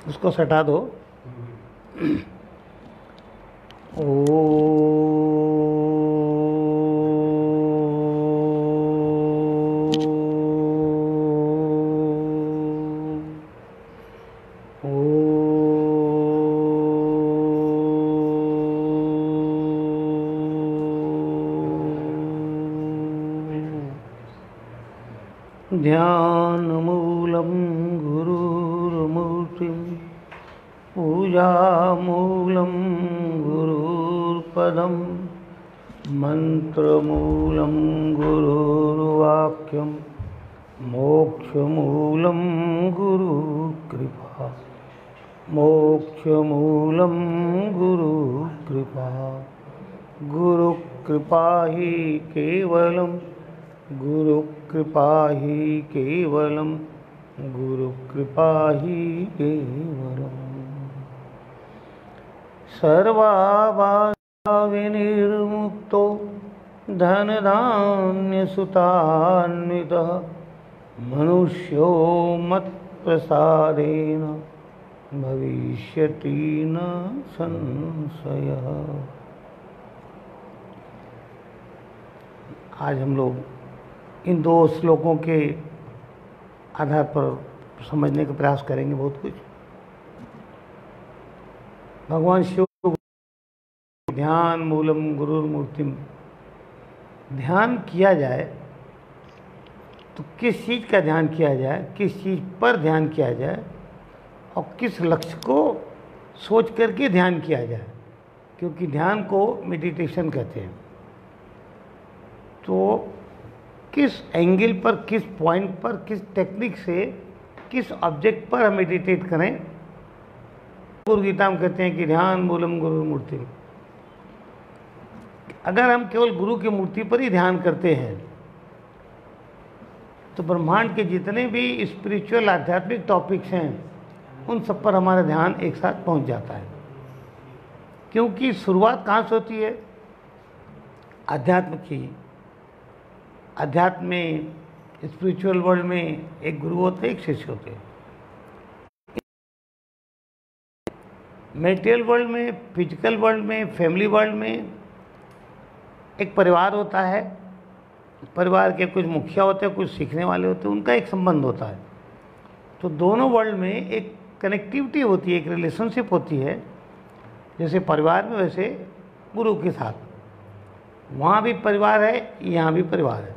उसको सटा दो। ध्यानमूलं गुरुर्मूर्तिं पूजामूलं गुरुर्पदं मन्त्रमूलं गुरुर्वाक्यं मोक्षमूलं गुरुकृपा मोक्षमूलं गुरुकृपा गुरुकृपा हि केवलं गुरुकृपा हि केवलं गुरुकृपा हि केवलं सर्वाभावविनिर्मुक्तो धनधान्यसुतान्वितः मनुष्यो मत्प्रसादेन भविष्यति न संशयः। आज हम लोग इन दो श्लोकों के आधार पर समझने का प्रयास करेंगे बहुत कुछ। भगवान शिव ध्यान मूलम गुरुर्मूर्तिम, ध्यान किया जाए तो किस चीज़ का ध्यान किया जाए, किस चीज़ पर ध्यान किया जाए और किस लक्ष्य को सोच करके ध्यान किया जाए, क्योंकि ध्यान को मेडिटेशन कहते हैं। तो किस एंगल पर, किस पॉइंट पर, किस टेक्निक से, किस ऑब्जेक्ट पर हम मेडिटेट करें। गुरु गीता में कहते हैं कि ध्यान मूलम गुरु मूर्ति। अगर हम केवल गुरु की मूर्ति पर ही ध्यान करते हैं तो ब्रह्मांड के जितने भी स्पिरिचुअल आध्यात्मिक टॉपिक्स हैं उन सब पर हमारा ध्यान एक साथ पहुंच जाता है। क्योंकि शुरुआत कहाँ से होती है? अध्यात्म की। अध्यात्म में, स्पिरिचुअल वर्ल्ड में एक गुरु होते हैं, एक शिष्य होते हैं। मेटेरियल वर्ल्ड में, फिजिकल वर्ल्ड में, फैमिली वर्ल्ड में एक परिवार होता है। परिवार के कुछ मुखिया होते हैं, कुछ सीखने वाले होते हैं, उनका एक संबंध होता है। तो दोनों वर्ल्ड में एक कनेक्टिविटी होती है, एक रिलेशनशिप होती है। जैसे परिवार में वैसे गुरु के साथ वहाँ भी परिवार है, यहाँ भी परिवार है।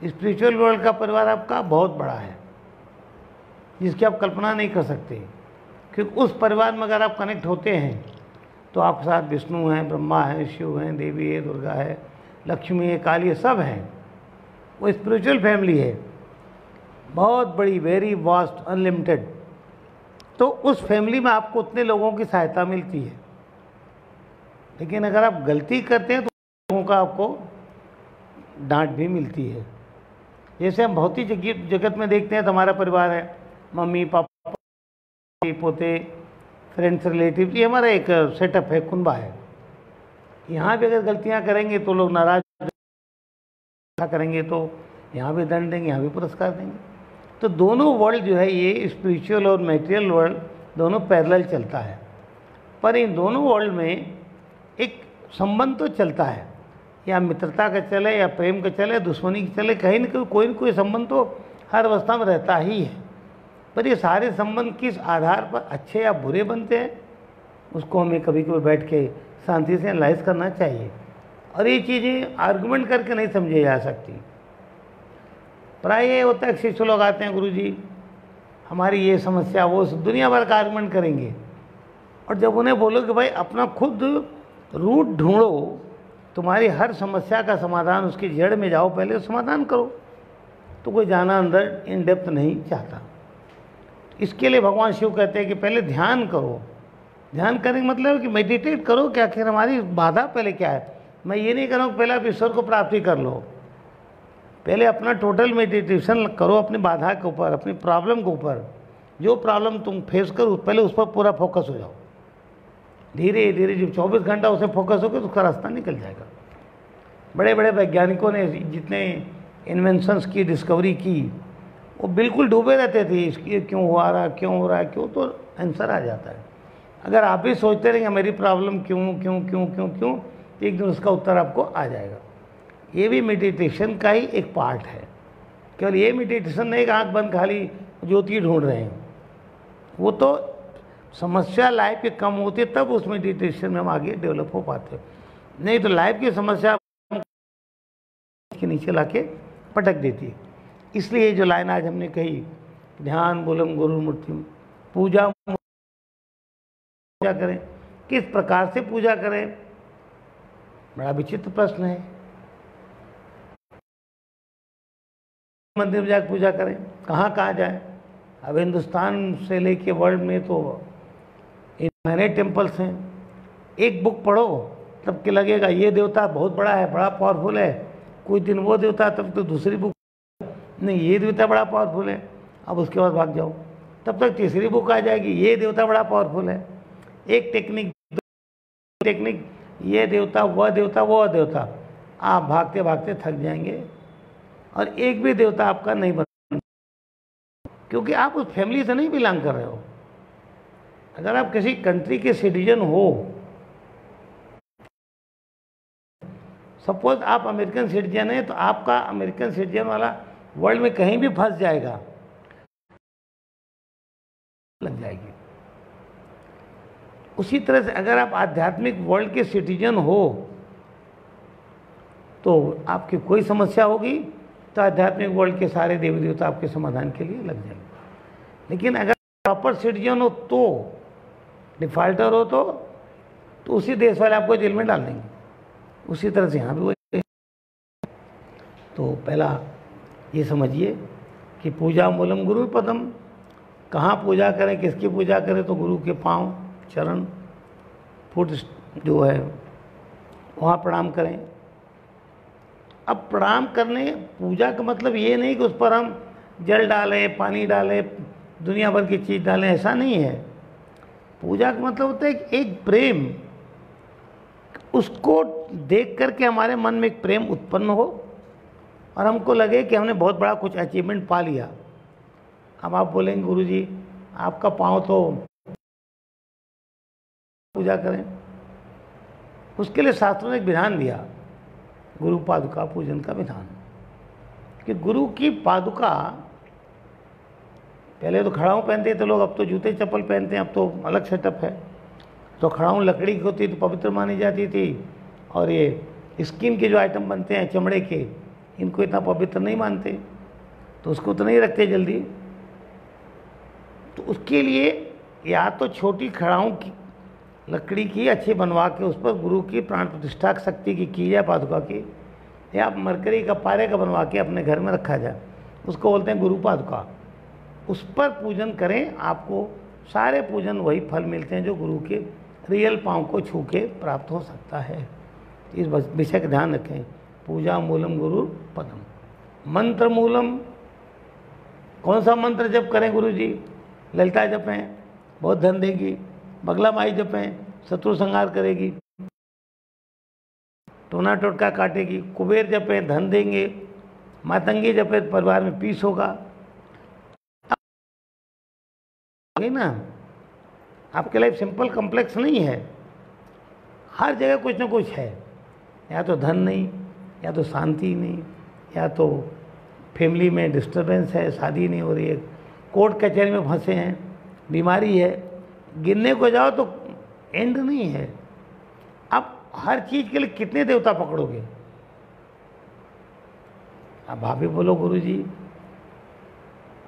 स्पिरिचुअल वर्ल्ड का परिवार आपका बहुत बड़ा है, जिसकी आप कल्पना नहीं कर सकते, क्योंकि उस परिवार में अगर आप कनेक्ट होते हैं तो आपके साथ विष्णु हैं, ब्रह्मा हैं, शिव हैं, देवी है, दुर्गा है, लक्ष्मी है, काली है, सब हैं। वो स्पिरिचुअल फैमिली है, बहुत बड़ी, वेरी वास्ट, अनलिमिटेड। तो उस फैमिली में आपको उतने लोगों की सहायता मिलती है। लेकिन अगर आप गलती करते हैं तो लोगों का आपको डांट भी मिलती है। जैसे हम भौतिक जगत में देखते हैं तो हमारा परिवार है, मम्मी पापा, पोते, फ्रेंड्स, रिलेटिव, ये हमारा एक सेटअप है, कुनबा है। यहाँ भी अगर गलतियाँ करेंगे तो लोग नाराज करेंगे, तो यहाँ भी दंड देंगे, यहाँ भी पुरस्कार देंगे। तो दोनों वर्ल्ड जो है, ये स्पिरिचुअल और मटेरियल वर्ल्ड दोनों पैरेलल चलता है। पर इन दोनों वर्ल्ड में एक संबंध तो चलता है, या मित्रता का चले, या प्रेम का चले, दुश्मनी का चले, कहीं न कोई न कोई संबंध तो हर अवस्था में रहता ही है। पर ये सारे संबंध किस आधार पर अच्छे या बुरे बनते हैं, उसको हमें कभी कभी बैठ के शांति से एनालाइज करना चाहिए। और ये चीज़ें आर्गुमेंट करके नहीं समझी जा सकती। प्राय ये होता है कि शिष्य लोग आते हैं, गुरुजी हमारी ये समस्या, वो दुनिया भर का आर्गुमेंट करेंगे। और जब उन्हें बोलो कि भाई अपना खुद रूट ढूंढो, तुम्हारी हर समस्या का समाधान उसकी जड़ में जाओ, पहले समाधान करो, तो कोई जाना अंदर इन डेप्थ नहीं चाहता। इसके लिए भगवान शिव कहते हैं कि पहले ध्यान करो। ध्यान करने का मतलब है कि मेडिटेट करो कि आखिर हमारी बाधा पहले क्या है। मैं ये नहीं कह रहा हूँ पहले आप ईश्वर को प्राप्ति कर लो, पहले अपना टोटल मेडिटेशन करो अपनी बाधा के ऊपर, अपनी प्रॉब्लम के ऊपर। जो प्रॉब्लम तुम फेस करो पहले उस पर पूरा फोकस हो जाओ। धीरे धीरे जब 24 घंटा उसे फोकस होगा तो उसका रास्ता निकल जाएगा। बड़े बड़े वैज्ञानिकों ने जितने इन्वेंशंस की, डिस्कवरी की, वो बिल्कुल डूबे रहते थे, इसके क्यों हुआ रहा, क्यों हो रहा है, क्यों, तो आंसर आ जाता है। अगर आप भी सोचते रहेंगे मेरी प्रॉब्लम क्यों क्यों क्यों क्यों क्यों, तो एक दिन उसका उत्तर आपको आ जाएगा। ये भी मेडिटेशन का ही एक पार्ट है। केवल ये मेडिटेशन नहीं कि आँख बंद खाली ज्योति ढूंढ रहे हैं, वो तो समस्या लाइफ की कम होती है तब उस मेडिटेशन में हम आगे डेवलप हो पाते हैं, नहीं तो लाइफ की समस्या के नीचे लाके पटक देती है। इसलिए जो लाइन आज हमने कही, ध्यान मूलम गुरु मूर्ति, पूजा करें, किस प्रकार से पूजा करें, बड़ा विचित्र प्रश्न है। मंदिर में जाकर पूजा करें, कहाँ कहाँ जाएं? अब हिंदुस्तान से लेके वर्ल्ड में तो इतने टेम्पल्स हैं। एक बुक पढ़ो तब के लगेगा ये देवता बहुत बड़ा है, बड़ा पावरफुल है, कोई दिन वो देवता, तब तो दूसरी बुक नहीं ये देवता बड़ा पावरफुल है, अब उसके बाद भाग जाओ, तब तक तीसरी बुक आ जाएगी ये देवता बड़ा पावरफुल है। एक टेक्निक ये देवता वह देवता वो देवता, आप भागते भागते थक जाएंगे और एक भी देवता आपका नहीं बन, क्योंकि आप उस फैमिली से नहीं बिलोंग कर रहे हो। अगर आप किसी कंट्री के सिटीजन हो, सपोज आप अमेरिकन सिटीजन है, तो आपका अमेरिकन सिटीजन वाला वर्ल्ड में कहीं भी फंस जाएगा, लग जाएगी। उसी तरह से अगर आप आध्यात्मिक वर्ल्ड के सिटीजन हो तो आपकी कोई समस्या होगी तो आध्यात्मिक वर्ल्ड के सारे देवी देवता आपके समाधान के लिए लग जाएंगे। लेकिन अगर प्रॉपर सिटीजन हो, तो डिफॉल्टर हो, तो उसी देश वाले आपको जेल में डाल देंगे। उसी तरह से यहाँ भी वही। तो पहला ये समझिए कि पूजा मूलम गुरु पदम, कहाँ पूजा करें, किसकी पूजा करें, तो गुरु के पांव, चरण, फुट जो है वहाँ प्रणाम करें। अब प्रणाम करने, पूजा का मतलब ये नहीं कि उस पर हम जल डालें, पानी डालें, दुनिया भर की चीज़ डालें, ऐसा नहीं है। पूजा का मतलब होता है एक प्रेम, उसको देख करके हमारे मन में एक प्रेम उत्पन्न हो और हमको लगे कि हमने बहुत बड़ा कुछ अचीवमेंट पा लिया। अब आप बोलेंगे गुरुजी आपका पाँव तो पूजा करें, उसके लिए शास्त्रों ने एक विधान दिया, गुरु पादुका पूजन का विधान, कि गुरु की पादुका, पहले तो खड़ाऊँ पहनते थे लोग, अब तो जूते चप्पल पहनते हैं, अब तो अलग सेटअप है। तो खड़ाऊँ लकड़ी की होती तो पवित्र मानी जाती थी, और ये स्किन के जो आइटम बनते हैं चमड़े के, इनको इतना पवित्र नहीं मानते, तो उसको तो नहीं रखते जल्दी। तो उसके लिए या तो छोटी खड़ाऊँ की लकड़ी की अच्छी बनवा के उस पर गुरु की प्राण प्रतिष्ठा शक्ति की जाए पादुका की, या मरकरी का पारे का बनवा के अपने घर में रखा जाए, उसको बोलते हैं गुरु पादुका। उस पर पूजन करें, आपको सारे पूजन वही फल मिलते हैं जो गुरु के रियल पाँव को छू के प्राप्त हो सकता है। इस विषय का ध्यान रखें। पूजा मूलम गुरु पदम। मंत्र मूलम, कौन सा मंत्र जप करें गुरु जी? ललिता जपें, बहुत धन देगी। बगला माई जपें, शत्रु संहार करेगी, टोना टोटका काटेगी। कुबेर जपें, धन देंगे। मातंगी जपें, परिवार में पीस होगा। ना, आपकी लाइफ सिंपल कॉम्प्लेक्स नहीं है, हर जगह कुछ ना कुछ है। या तो धन नहीं, या तो शांति नहीं, या तो फैमिली में डिस्टर्बेंस है, शादी नहीं हो रही है, कोर्ट कचहरी में फंसे हैं, बीमारी है, गिनने को जाओ तो एंड नहीं है। अब हर चीज़ के लिए कितने देवता पकड़ोगे? अब आप भी बोलो गुरुजी,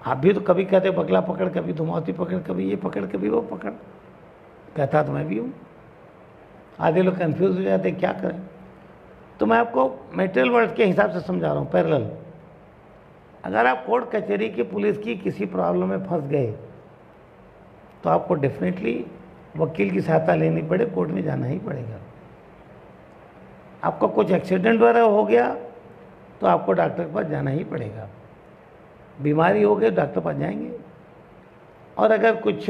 आप भी तो कभी कहते बगला पकड़, कभी धुमावती पकड़, कभी ये पकड़, कभी वो पकड़। कहता तो मैं भी हूँ। आधे लोग कंफ्यूज हो जाते क्या करें। तो मैं आपको मेटेरियल वर्ल्ड के हिसाब से समझा रहा हूँ पैरेलल। अगर आप कोर्ट कचहरी की पुलिस की किसी प्रॉब्लम में फंस गए तो आपको डेफिनेटली वकील की सहायता लेनी पड़े, कोर्ट में जाना ही पड़ेगा। आपका कुछ एक्सीडेंट वगैरह हो गया तो आपको डॉक्टर के पास जाना ही पड़ेगा। बीमारी हो गई डॉक्टर पास जाएंगे। और अगर कुछ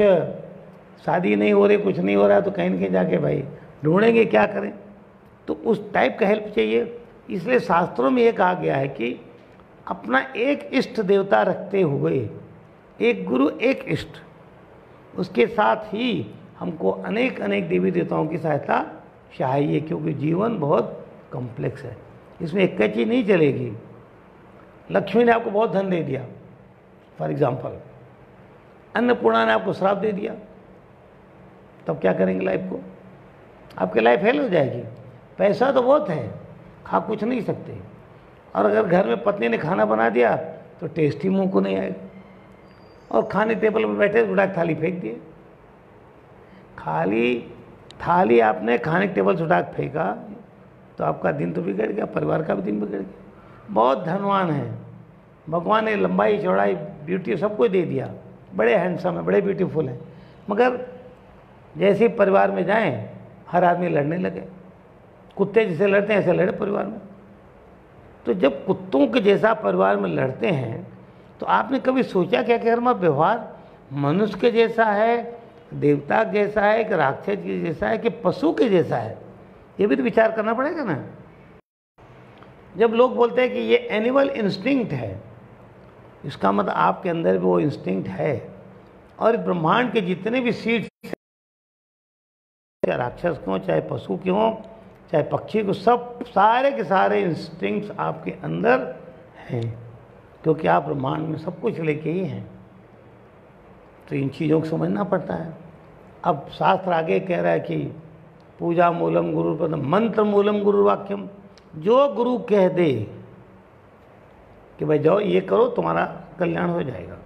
शादी नहीं हो रही, कुछ नहीं हो रहा है, तो कहीं न कहीं जाके भाई ढूंढेंगे क्या करें। तो उस टाइप का हेल्प चाहिए। इसलिए शास्त्रों में ये कहा गया है कि अपना एक इष्ट देवता रखते हुए, एक गुरु एक इष्ट, उसके साथ ही हमको अनेक अनेक देवी देवताओं की सहायता चाहिए, क्योंकि जीवन बहुत कॉम्प्लेक्स है, इसमें एक चीज़ नहीं चलेगी। लक्ष्मी ने आपको बहुत धन दे दिया फॉर एग्जाम्पल, अन्नपूर्णा ने आपको श्राप दे दिया, तब क्या करेंगे लाइफ को? आपकी लाइफ फेल हो जाएगी। पैसा तो बहुत है, खा कुछ नहीं सकते, और अगर घर में पत्नी ने खाना बना दिया तो टेस्ट ही मुँह को नहीं आएगा, और खाने टेबल पर बैठे उड़ा थाली फेंक दिए। खाली थाली आपने खाने के टेबल से उठा के फेंका तो आपका दिन तो बिगड़ गया, परिवार का भी दिन बिगड़ गया। बहुत धनवान है, भगवान ने लंबाई चौड़ाई ब्यूटी सब कुछ दे दिया, बड़े हैंडसम है, बड़े ब्यूटीफुल हैं, मगर जैसे ही परिवार में जाएं हर आदमी लड़ने लगे। कुत्ते जैसे लड़ते हैं ऐसे लड़े परिवार में। तो जब कुत्तों के जैसा परिवार में लड़ते हैं तो आपने कभी सोचा क्या कि हमारा व्यवहार मनुष्य के जैसा है, देवता के जैसा है, कि राक्षस के जैसा है, कि पशु के जैसा है? ये भी तो विचार करना पड़ेगा ना। जब लोग बोलते हैं कि ये एनिमल इंस्टिंक्ट है, इसका मतलब आपके अंदर भी वो इंस्टिंक्ट है, और ब्रह्मांड के जितने भी सीड्स, चाहे राक्षस के हों, चाहे पशु के हों, चाहे पक्षी को, सब सारे के सारे इंस्टिंक्ट्स आपके अंदर हैं, क्योंकि आप ब्रह्मांड में सब कुछ लेके ही हैं। तो इन चीज़ों को समझना पड़ता है। अब शास्त्र आगे कह रहा है कि पूजा मूलम गुरु पदम, मंत्र मूलम गुरु वाक्यम। जो गुरु कह दे कि भाई जाओ ये करो तुम्हारा कल्याण हो जाएगा,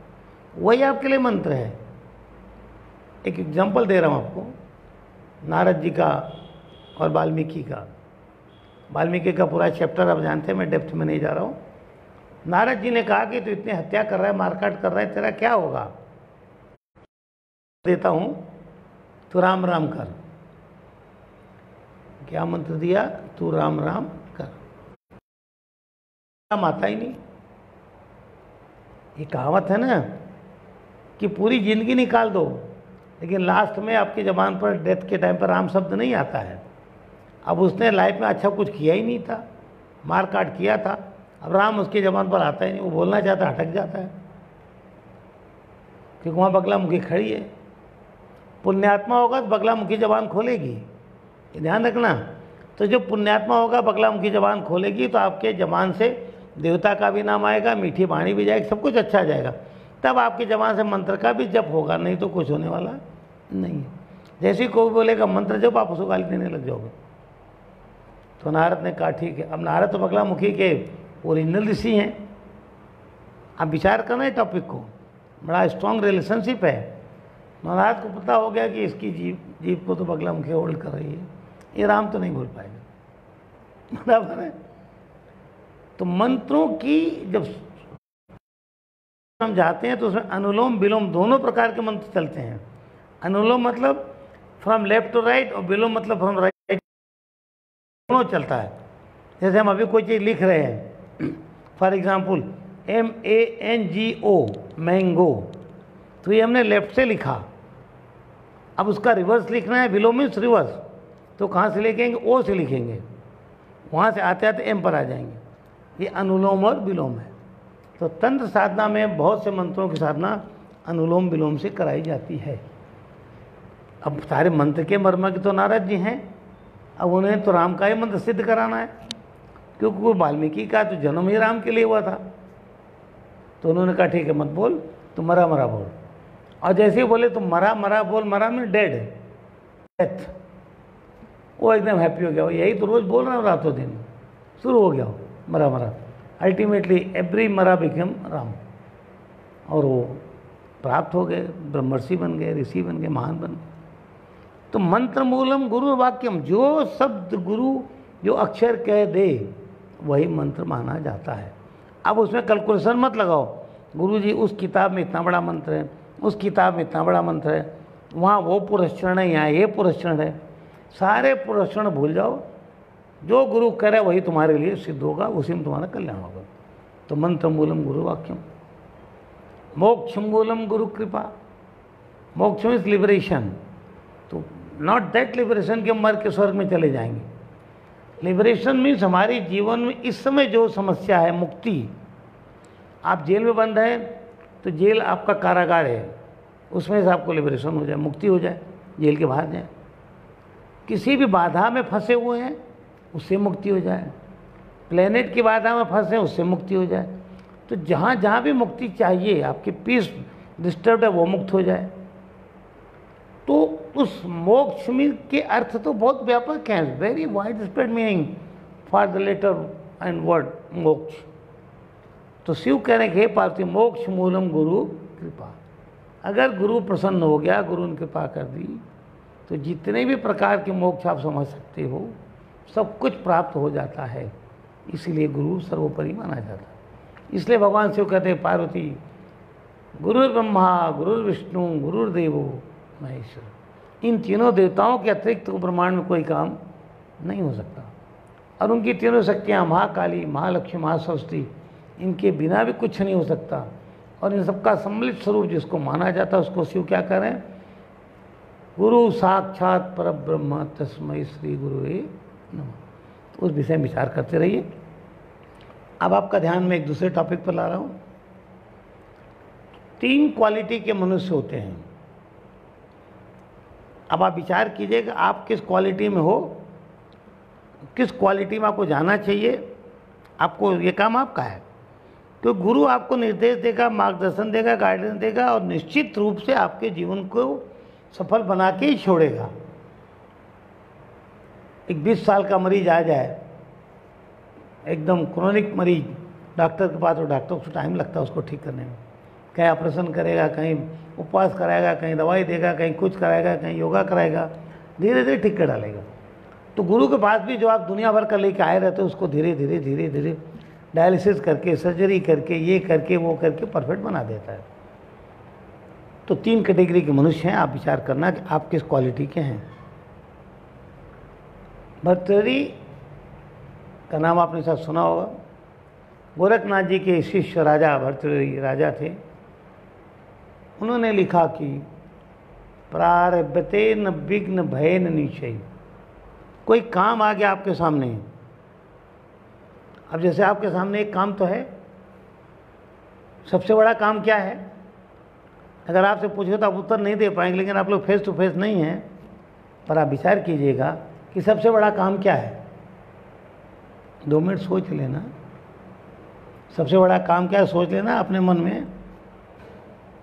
वही आपके लिए मंत्र है। एक एग्जांपल दे रहा हूँ आपको, नारद जी का और वाल्मीकि का। वाल्मीकि का पूरा चैप्टर आप जानते हैं, मैं डेप्थ में नहीं जा रहा हूँ। नारद जी ने कहा कि तू इतनी हत्या कर रहा है, मारकाट कर रहा है, तेरा क्या होगा? देता हूँ, तू राम राम कर। क्या मंत्र दिया? तू राम राम कर। राम आता ही नहीं। ये कहावत है ना कि पूरी जिंदगी निकाल दो लेकिन लास्ट में आपकी ज़बान पर डेथ के टाइम पर राम शब्द नहीं आता है। अब उसने लाइफ में अच्छा कुछ किया ही नहीं था, मार काट किया था, अब राम उसकी ज़बान पर आता ही नहीं। वो बोलना चाहता अटक जाता है, क्योंकि वहाँ बगलामुखी खड़ी है। पुण्यात्मा होगा तो बगलामुखी ज़बान खोलेगी, ये ध्यान रखना। तो जो पुण्यात्मा होगा बगलामुखी ज़बान खोलेगी तो आपके ज़बान से देवता का भी नाम आएगा, मीठी वाणी भी जाएगी, सब कुछ अच्छा जाएगा। तब आपकी ज़बान से मंत्र का भी जप होगा, नहीं तो कुछ होने वाला नहीं है। जैसे ही कोई बोलेगा मंत्र जप, आप उसको गाली देने लग जाओगे। तो नारद ने कहा ठीक है। अब नारद तो बगलामुखी के ओरिजिनल ऋषि हैं। आप विचार करना है टॉपिक को, बड़ा स्ट्रॉन्ग रिलेशनशिप है। नारद को पता हो गया कि इसकी जीव को तो बगलामुखी होल्ड कर रही है, ये राम तो नहीं बोल पाएगा, बराबर है। तो मंत्रों की जब हम जाते हैं तो उसमें अनुलोम विलोम दोनों प्रकार के मंत्र चलते हैं। अनुलोम मतलब फ्रॉम लेफ्ट टू राइट, और विलोम मतलब फ्रॉम राइट, दोनों चलता है। जैसे हम अभी कोई चीज़ लिख रहे हैं, फॉर एग्जाम्पल MANGO मैंगो, तो ये हमने लेफ्ट से लिखा। अब उसका रिवर्स लिखना है, विलोम मीन्स रिवर्स, तो कहाँ से लिखेंगे? ओ से लिखेंगे, वहाँ से आते आते एम पर आ जाएंगे। ये अनुलोम और विलोम है। तो तंत्र साधना में बहुत से मंत्रों की साधना अनुलोम विलोम से कराई जाती है। अब सारे मंत्र के मर्म के तो नारद जी हैं, अब उन्हें तो राम का ही मंत्र सिद्ध कराना है, क्योंकि वो वाल्मीकि का तो जन्म ही राम के लिए हुआ था। तो उन्होंने कहा ठीक है मत बोल, तो मरा मरा बोल। और जैसे ही बोले तो मरा मरा बोल, मरा में डेड, डेथ, वो एकदम हैप्पी हो गया। यही तो रोज़ बोल रहा हूँ रातों दिन, शुरू हो गया मरा मरा। अल्टीमेटली एवरी मरा बिकम राम, और वो प्राप्त हो गए, ब्रह्मर्षि बन गए, ऋषि बन गए, महान बन गए। तो मंत्र मूलम गुरु वाक्यम, जो शब्द गुरु जो अक्षर कह दे वही मंत्र माना जाता है। अब उसमें कैलकुलेशन मत लगाओ, गुरु जी उस किताब में इतना बड़ा मंत्र है, उस किताब में इतना बड़ा मंत्र है, वहाँ वो पुरस्चरण है, यहाँ ये पुरस्चरण है। सारे पुरस्चरण भूल जाओ, जो गुरु करे वही तुम्हारे लिए सिद्ध होगा, उसी में तुम्हारा कल्याण होगा। तो मंत्र मूलम गुरु वाक्यम, मोक्ष मूलम गुरु कृपा। मोक्ष मीन्स लिबरेशन, तो नॉट दैट लिबरेशन कि हम मर के स्वर्ग में चले जाएंगे। लिबरेशन मीन्स हमारे जीवन में इस समय जो समस्या है, मुक्ति, आप जेल में बंद हैं तो जेल आपका कारागार है, उसमें से आपको लिबरेशन हो जाए, मुक्ति हो जाए, जेल के बाहर जाए। किसी भी बाधा में फंसे हुए हैं उससे मुक्ति हो जाए, प्लेनेट की बाधा में फंसे उससे मुक्ति हो जाए। तो जहाँ जहाँ भी मुक्ति चाहिए, आपकी पीस डिस्टर्ब है वो मुक्त हो जाए। तो उस मोक्ष में के अर्थ तो बहुत व्यापक हैं, very wide spread meaning for the letter and word moksha. तो शिव कह रहे हैं हे पार्वती मोक्ष मूलम गुरु कृपा। अगर गुरु प्रसन्न हो गया, गुरु ने कृपा कर दी, तो जितने भी प्रकार के मोक्ष आप समझ सकते हो सब कुछ प्राप्त हो जाता है। इसीलिए गुरु सर्वोपरि माना जाता है। इसलिए भगवान शिव कहते हैं पार्वती गुरुर् ब्रह्मा गुरुर्विष्णु गुरुर्देवो महेश्वर। इन तीनों देवताओं के अतिरिक्त ब्रह्मांड में कोई काम नहीं हो सकता। और उनकी तीनों शक्तियाँ महाकाली, महालक्ष्मी, महासरस्वती, इनके बिना भी कुछ नहीं हो सकता। और इन सबका सम्मिलित स्वरूप जिसको माना जाता है उसको शिव क्या करें? गुरु साक्षात परब्रह्म तस्मै श्री गुरुवे नमः। उस विषय में विचार करते रहिए। अब आपका ध्यान मैं एक दूसरे टॉपिक पर ला रहा हूँ। 3 क्वालिटी के मनुष्य होते हैं। अब आप विचार कीजिएगा आप किस क्वालिटी में हो, किस क्वालिटी में आपको जाना चाहिए। आपको ये काम आपका है, तो गुरु आपको निर्देश देगा, मार्गदर्शन देगा, गाइडेंस देगा और निश्चित रूप से आपके जीवन को सफल बना के ही छोड़ेगा। एक 20 साल का मरीज आ जाए, एकदम क्रोनिक मरीज, डॉक्टर के पास, तो डॉक्टर को टाइम लगता है उसको ठीक करने में। कहीं ऑपरेशन करेगा, कहीं उपवास कराएगा, कहीं दवाई देगा, कहीं कुछ कराएगा, कहीं योगा कराएगा, धीरे धीरे ठीक कर डालेगा। तो गुरु के पास भी जो आप दुनिया भर का लेके आए रहते हो उसको धीरे धीरे धीरे धीरे डायलिसिस करके, सर्जरी करके, ये करके वो करके परफेक्ट बना देता है। तो 3 कैटेगरी के मनुष्य हैं। आप विचार करना कि आप किस क्वालिटी के हैं। भर्तृहरि का नाम आपने सब सुना होगा। गोरखनाथ जी के शिष्य राजा भर्तृहरि राजा थे। उन्होंने लिखा कि प्रारब्धते न विघ्न भय न निश्चय। कोई काम आ गया आपके सामने, अब जैसे आपके सामने एक काम तो है, सबसे बड़ा काम क्या है? अगर आपसे पूछो तो आप उत्तर नहीं दे पाएंगे, लेकिन आप लोग फेस टू फेस नहीं हैं, पर आप विचार कीजिएगा कि सबसे बड़ा काम क्या है। 2 मिनट सोच लेना, सबसे बड़ा काम क्या है, सोच लेना अपने मन में।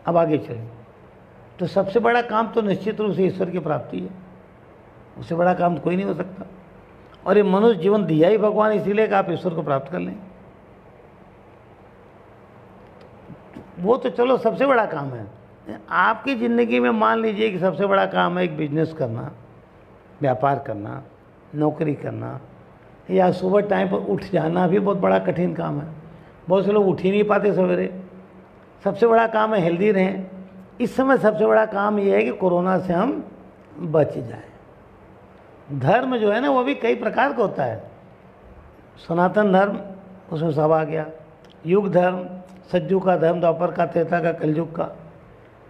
अब आगे चलें। तो सबसे बड़ा काम तो निश्चित रूप से ईश्वर की प्राप्ति है। उससे बड़ा काम तो कोई नहीं हो सकता। और ये मनुष्य जीवन दिया ही भगवान इसीलिए कि आप ईश्वर को प्राप्त कर लें। वो तो चलो सबसे बड़ा काम है। आपकी ज़िंदगी में मान लीजिए कि सबसे बड़ा काम है एक बिजनेस करना, व्यापार करना, नौकरी करना, या सुबह टाइम पर उठ जाना भी बहुत बड़ा कठिन काम है। बहुत से लोग उठ ही नहीं पाते सवेरे। सबसे बड़ा काम है हेल्दी रहें। इस समय सबसे बड़ा काम ये है कि कोरोना से हम बच जाएं। धर्म जो है ना वो भी कई प्रकार का होता है। सनातन धर्म, उसमें सब आ गया। युग धर्म, सज्जू का धर्म, द्वापर का, त्रेता का, कलयुग का,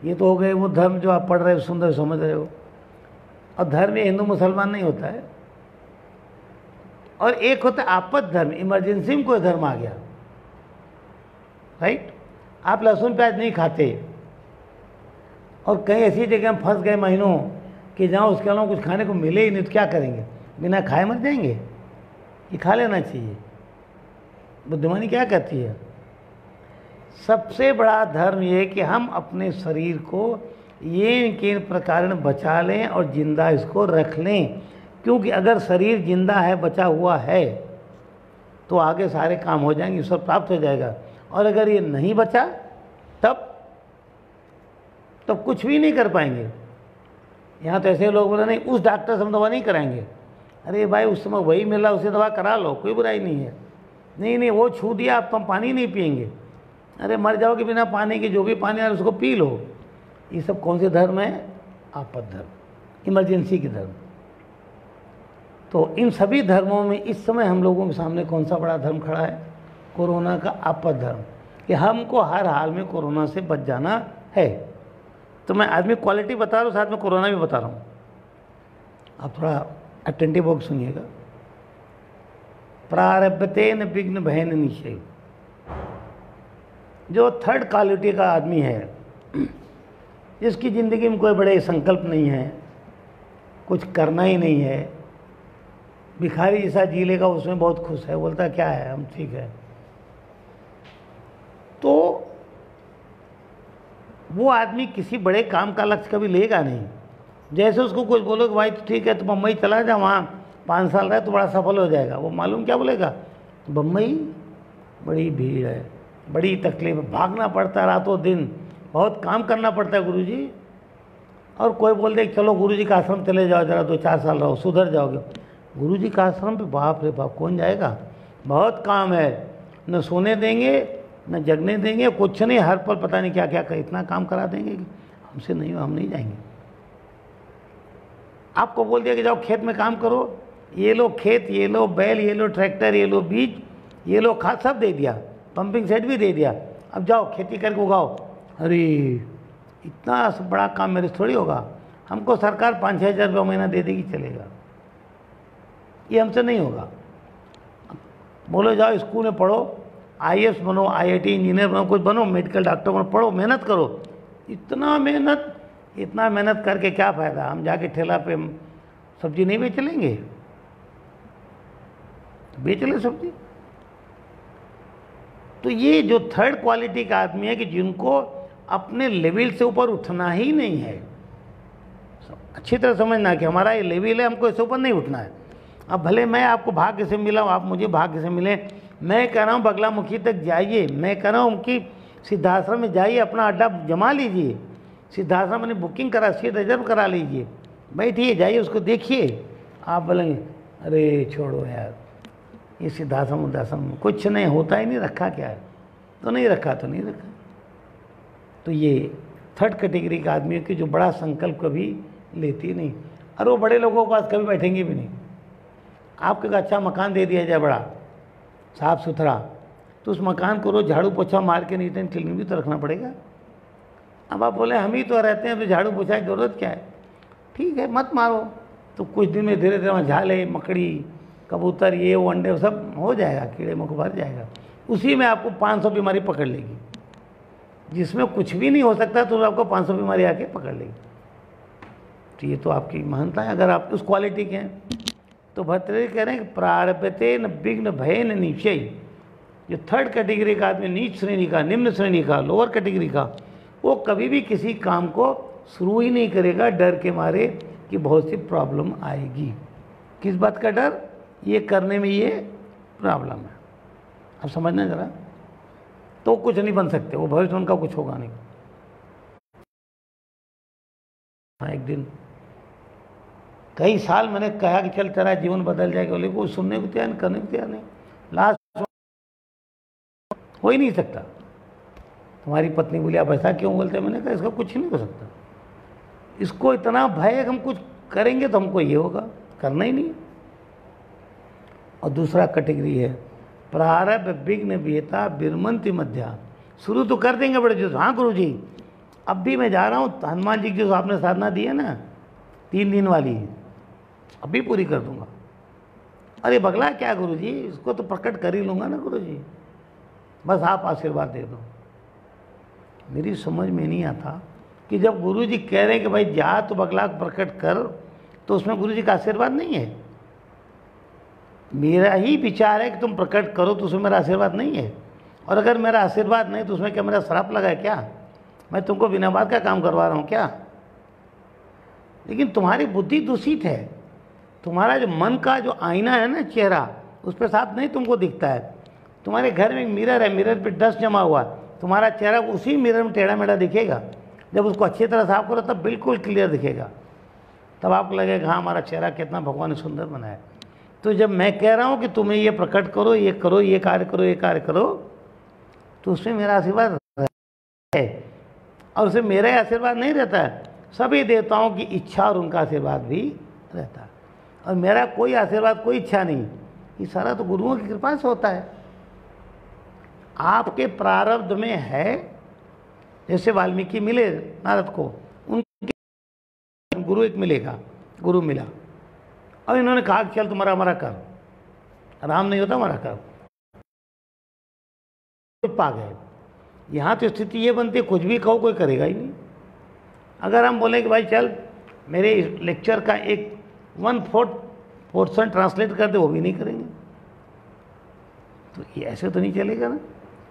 ये तो हो गए वो धर्म जो आप पढ़ रहे हो, सुंदर समझ रहे हो। और धर्म ये हिंदू मुसलमान नहीं होता है। और एक होता है आपद धर्म, इमरजेंसी में कोई धर्म आ गया, राइट। आप लहसुन प्याज नहीं खाते और कहीं ऐसी जगह में फंस गए महीनों कि जहाँ उसके अलावा कुछ खाने को मिले ही नहीं, तो क्या करेंगे? बिना खाए मर जाएंगे? ये खा लेना चाहिए। बुद्धिमानी क्या कहती है? सबसे बड़ा धर्म ये कि हम अपने शरीर को ये के प्रकार बचा लें और जिंदा इसको रख लें। क्योंकि अगर शरीर जिंदा है, बचा हुआ है, तो आगे सारे काम हो जाएंगे, ईश्वर प्राप्त हो जाएगा। और अगर ये नहीं बचा तब कुछ भी नहीं कर पाएंगे। यहाँ तो ऐसे लोग बोले नहीं उस डॉक्टर से हम दवा नहीं कराएंगे। अरे भाई उस समय वही मिला, उससे दवा करा लो, कोई बुराई नहीं है। नहीं वो छू दिया, आप तो हम पानी नहीं पिएंगे। अरे मर जाओगे बिना पानी के, जो भी पानी आ रहा है उसको पी लो। ये सब कौन से धर्म है? आपद धर्म, इमरजेंसी के धर्म। तो इन सभी धर्मों में इस समय हम लोगों के सामने कौन सा बड़ा धर्म खड़ा है? कोरोना का आपद धर्म, कि हमको हर हाल में कोरोना से बच जाना है। तो मैं आदमी क्वालिटी बता रहा हूँ, साथ में कोरोना भी बता रहा हूँ। आप थोड़ा अटेंटिव होकर सुनिएगा। प्रारब्धते न विघ्न भय न निश्चय। जो थर्ड क्वालिटी का आदमी है, जिसकी ज़िंदगी में कोई बड़े संकल्प नहीं है, कुछ करना ही नहीं है, भिखारी जैसा जी लेगा, उसमें बहुत खुश है, बोलता क्या है हम ठीक है, तो वो आदमी किसी बड़े काम का लक्ष्य कभी लेगा नहीं। जैसे उसको कुछ बोलो कि भाई ठीक है तो बम्बई चला जा, वहाँ 5 साल रहे तो बड़ा सफल हो जाएगा, वो मालूम क्या बोलेगा, बम्बई बड़ी भीड़ है, बड़ी तकलीफ है, भागना पड़ता है रातों दिन, बहुत काम करना पड़ता है गुरुजी। और कोई बोल दे चलो गुरुजी का आश्रम चले जाओ, जरा 2-4 साल रहो सुधर जाओगे। गुरुजी का आश्रम पे बाप रे बाप कौन जाएगा, बहुत काम है, न सोने देंगे न जगने देंगे, कुछ नहीं, हर पल पता नहीं क्या क्या कर, इतना काम करा देंगे कि हमसे नहीं, हम नहीं जाएंगे। आपको बोल दिया कि जाओ खेत में काम करो, ये लो खेत, ये लो बैल, ये लो ट्रैक्टर, ये लो बीज, ये लो खाद, सब दे दिया, पंपिंग सेट भी दे दिया, अब जाओ खेती करके उगाओ। अरे इतना बड़ा काम मेरे से थोड़ी होगा, हमको सरकार 5-6 हज़ार रुपये महीना दे देगी चलेगा, ये हमसे नहीं होगा। बोलो जाओ स्कूल में पढ़ो, IAS बनो, IIT इंजीनियर बनो, कुछ बनो, मेडिकल डॉक्टर बनो, पढ़ो, मेहनत करो। इतना मेहनत करके क्या फ़ायदा, हम जाके ठेला पे सब्जी नहीं बेच लेंगे, बेच ले सब्जी। तो ये जो थर्ड क्वालिटी का आदमी है कि जिनको अपने लेवल से ऊपर उठना ही नहीं है, अच्छी तरह समझना कि हमारा ये लेवल है, हमको इससे ऊपर नहीं उठना है। अब भले मैं आपको भाग्य से मिला हूँ, आप मुझे भाग्य से मिले, मैं कह रहा हूँ बगलामुखी तक जाइए, मैं कह रहा हूँ कि सिद्धाश्रम में जाइए, अपना अड्डा जमा लीजिए, सिद्धाश्रम में बुकिंग करा, सीट रिजर्व करा लीजिए, बैठिए, जाइए, उसको देखिए। आप बोलेंगे अरे छोड़ो यार, ये सिद्धाश्रम उद्धाश्रम कुछ नहीं होता ही नहीं, रखा क्या है, तो नहीं रखा तो नहीं रखा। तो ये थर्ड कैटेगरी का आदमी है कि जो बड़ा संकल्प कभी लेती नहीं, और वो बड़े लोगों के पास कभी बैठेंगे भी नहीं। आपको एक अच्छा मकान दे दिया जाए बड़ा साफ़ सुथरा, तो उस मकान को रोज़ झाड़ू पोछा मार के नीट एंड क्लीन भी तो रखना पड़ेगा। अब आप बोले हम ही तो रहते हैं तो झाड़ू पोछा की ज़रूरत क्या है, ठीक है मत मारो, तो कुछ दिन में धीरे धीरे वहाँ झाले, मकड़ी, कबूतर, ये वो अंडे सब हो जाएगा, कीड़े मकोड़े भर जाएगा, उसी में आपको 500 बीमारी पकड़ लेगी। जिसमें कुछ भी नहीं हो सकता तो आपको 500 बीमारी आके पकड़ लेगी। तो ये तो आपकी महानता है अगर आप उस क्वालिटी के हैं। तो भर्तृहरि कह रहे हैं कि प्रारभते न विघ्न भय न निश्चय। जो थर्ड कैटेगरी का आदमी, नीच श्रेणी का, निम्न श्रेणी का, लोअर कैटेगरी का, वो कभी भी किसी काम को शुरू ही नहीं करेगा डर के मारे कि बहुत सी प्रॉब्लम आएगी। किस बात का डर, ये करने में ये प्रॉब्लम है, अब समझना जरा। तो कुछ नहीं बन सकते, वो भविष्य उनका कुछ होगा नहीं। हाँ एक दिन कई साल मैंने कहा कि चल तेरा जीवन बदल जाएगा, बोले वो सुनने को तैयार, करने को तैयार नहीं, लास्ट हो ही नहीं सकता। तुम्हारी पत्नी बोली आप ऐसा क्यों बोलते हैं, मैंने कहा इसका कुछ नहीं हो सकता, इसको इतना भय है कि हम कुछ करेंगे तो हमको ये होगा, करना ही नहीं। और दूसरा कैटेगरी है प्रारब्ध विघ्न विहता बिरमंति मध्या। शुरू तो कर देंगे बड़े जो, हाँ गुरु जी अब भी मैं जा रहा हूँ, हनुमान जी की जो आपने साधना दी है ना 3 दिन वाली, अभी पूरी कर दूंगा। अरे बगला क्या गुरु जी, इसको तो प्रकट कर ही लूँगा ना गुरु जी, बस आप आशीर्वाद दे दो। मेरी समझ में नहीं आता कि जब गुरु जी कह रहे हैं कि भाई जा तो बगला प्रकट कर, तो उसमें गुरु जी का आशीर्वाद नहीं है। मेरा ही विचार है कि तुम प्रकट करो तो उसमें मेरा आशीर्वाद नहीं है, और अगर मेरा आशीर्वाद नहीं तो उसमें क्या मेरा श्राप लगा है क्या, मैं तुमको बिना बात का काम करवा रहा हूँ क्या। लेकिन तुम्हारी बुद्धि दूषित है, तुम्हारा जो मन का जो आईना है ना चेहरा, उस पर साफ नहीं तुमको दिखता है। तुम्हारे घर में एक मिरर है, मिरर पे डस्ट जमा हुआ, तुम्हारा चेहरा उसी मिरर में टेढ़ा मेढ़ा दिखेगा। जब उसको अच्छी तरह साफ करो तब बिल्कुल क्लियर दिखेगा, तब आपको लगेगा हाँ हमारा चेहरा कितना भगवान ने सुंदर बनाया। तो जब मैं कह रहा हूँ कि तुम्हें ये प्रकट करो, ये करो, ये कार्य करो, ये कार्य करो, तो उसमें मेरा आशीर्वाद है, और उसमें मेरा आशीर्वाद नहीं रहता है, सभी देवताओं की इच्छा और उनका आशीर्वाद भी रहता है। और मेरा कोई आशीर्वाद, कोई इच्छा नहीं, ये सारा तो गुरुओं की कृपा से होता है। आपके प्रारब्ध में है, जैसे वाल्मीकि मिले नारद को, उनके गुरु एक मिलेगा, गुरु मिला, और इन्होंने कहा चल तुम्हारा हमारा कर, राम नहीं होता हमारा कर, पा गए। यहाँ तो स्थिति ये बनती है कुछ भी कहो कोई करेगा ही नहीं। अगर हम बोलें कि भाई चल मेरे लेक्चर का एक 1/4 पोर्शन ट्रांसलेट कर दे, वो भी नहीं करेंगे। तो ये ऐसे तो नहीं चलेगा ना।